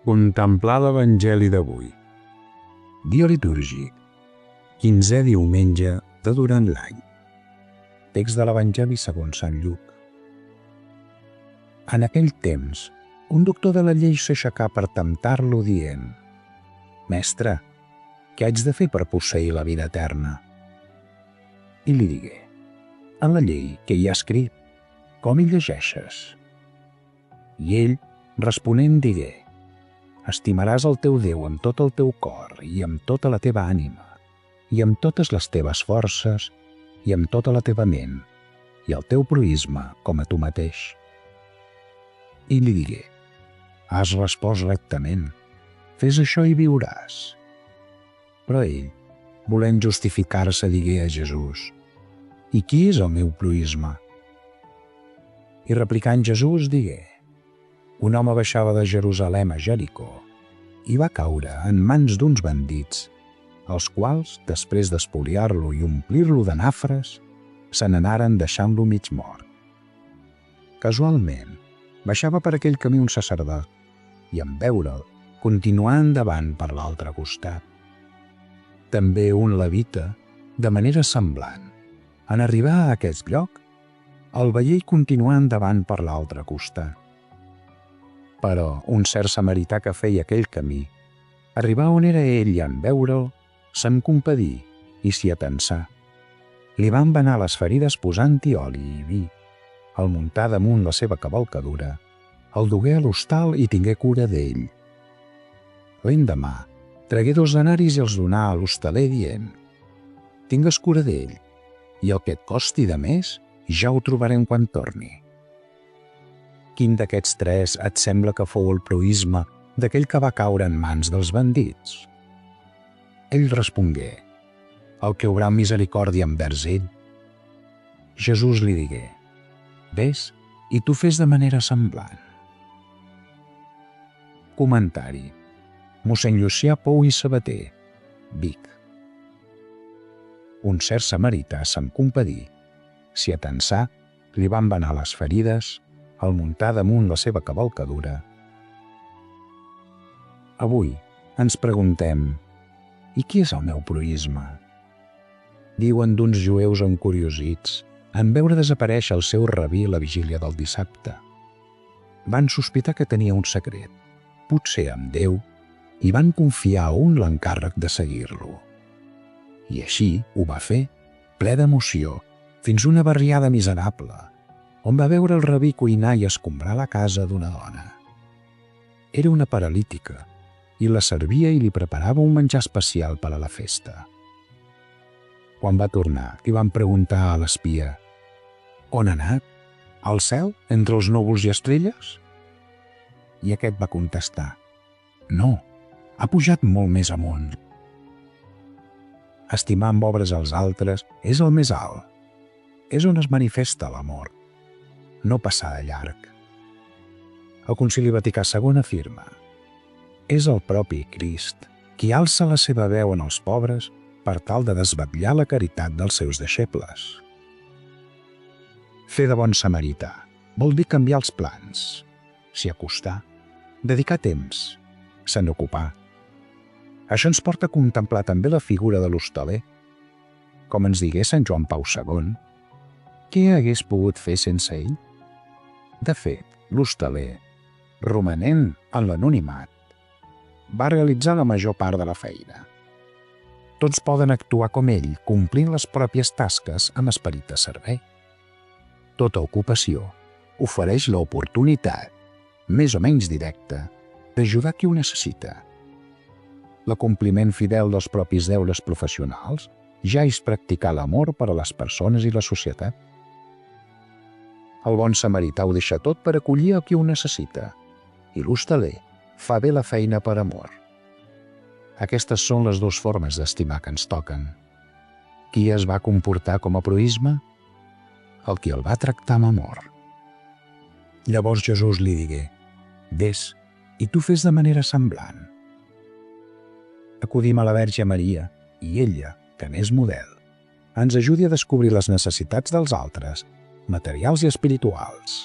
Contemplar l'Evangeli d'avui. Dia litúrgic. 15è diumenge de durant l'any. Text de l'Evangeli segons Sant Lluc. En aquell temps, un doctor de la llei s'aixecà per temptar-lo dient: «Mestre, què haig de fer per posseir la vida eterna?» I li digué: «En la llei què hi ha escrit? Com hi llegeixes?» I ell, responent, digué: «Estimaràs el teu Déu amb tot el teu cor i amb tota la teva ànima i amb totes les teves forces i amb tota la teva ment i el teu proïsme com a tu mateix». I li digué: «Has respost rectament, fes això i viuràs». Però ell, volent justificar-se, digué a Jesús: «I qui és el meu proïsme?» I replicant Jesús digué: «Un home baixava de Jerusalem a Jericó i va caure en mans d'uns bandits, els quals, després d'espoliar-lo i omplir-lo de nafres, se n'anaren deixant-lo mig mort. Casualment, baixava per aquell camí un sacerdot i, en veure'l, continuà endavant per l'altre costat. També un levita, de manera semblant, en arribar a aquest lloc, el veié continuar endavant per l'altre costat. Però un cert samarità que feia aquell camí, arribar on era ell i en veure'l, se'n compadí i s'hi atensà. Li van banar les ferides posant-hi oli i vi, el muntà damunt la seva cavalcadura, el dugué a l'hostal i tingué cura d'ell. L'endemà, tragué 2 denaris i els donà a l'hostaler dient: «Tingues cura d'ell, i el que et costi de més ja ho trobarem quan torni». Quin d'aquests 3 et sembla que fou el proïsme d'aquell que va caure en mans dels bandits? Ell respongué: «El que obrà misericòrdia envers ell». Jesús li digué: «Ves, i tu fes de manera semblant». Comentari: Mossèn Llucià Pou i Sabater, Vic. Un cert samarità se'n compadí, s'hi atensà, li van banar les ferides, el muntà damunt la seva cavalcadura. Avui ens preguntem: i qui és el meu proïsme? Diuen d'uns jueus encuriosits en veure desaparèixer el seu rabí a la vigília del dissabte. Van sospitar que tenia un secret, potser amb Déu, i van confiar a un l'encàrrec de seguir-lo. I així ho va fer, ple d'emoció, fins una barriada miserable, on va veure el rabí cuinar i escombrar la casa d'una dona. Era una paralítica, i la servia i li preparava un menjar especial per a la festa. Quan va tornar, li van preguntar a l'espia: «On ha anat? Al cel, entre els núvols i estrelles?» I aquest va contestar: «No, ha pujat molt més amunt». Estimar amb obres als altres és el més alt. És on es manifesta l'amor, no passar de llarg. El Concili Vaticà II afirma: «És el propi Crist qui alça la seva veu en els pobres per tal de desvetllar la caritat dels seus deixebles». Fer de bon samarità vol dir canviar els plans, s'hi acostar, dedicar temps, se n'ocupar. Això ens porta a contemplar també la figura de l'hostaler. Com ens digué Sant Joan Pau II, què hagués pogut fer sense ell? De fet, l'hostaler, romanent en l'anonimat, va realitzar la major part de la feina. Tots poden actuar com ell, complint les pròpies tasques amb esperit de servei. Tota ocupació ofereix l'oportunitat, més o menys directa, d'ajudar qui ho necessita. L'acompliment fidel dels propis deures professionals ja és practicar l'amor per a les persones i la societat. El bon samarità ho deixa tot per acollir a qui ho necessita, i l'hostaler fa bé la feina per amor. Aquestes són les 2 formes d'estimar que ens toquen. Qui es va comportar com a proïsme? El qui el va tractar amb amor. Llavors Jesús li digué: «Ves, i tu fes de manera semblant». Acudim a la Verge Maria, i ella, que n'és model, ens ajudi a descobrir les necessitats dels altres, materials i espirituals.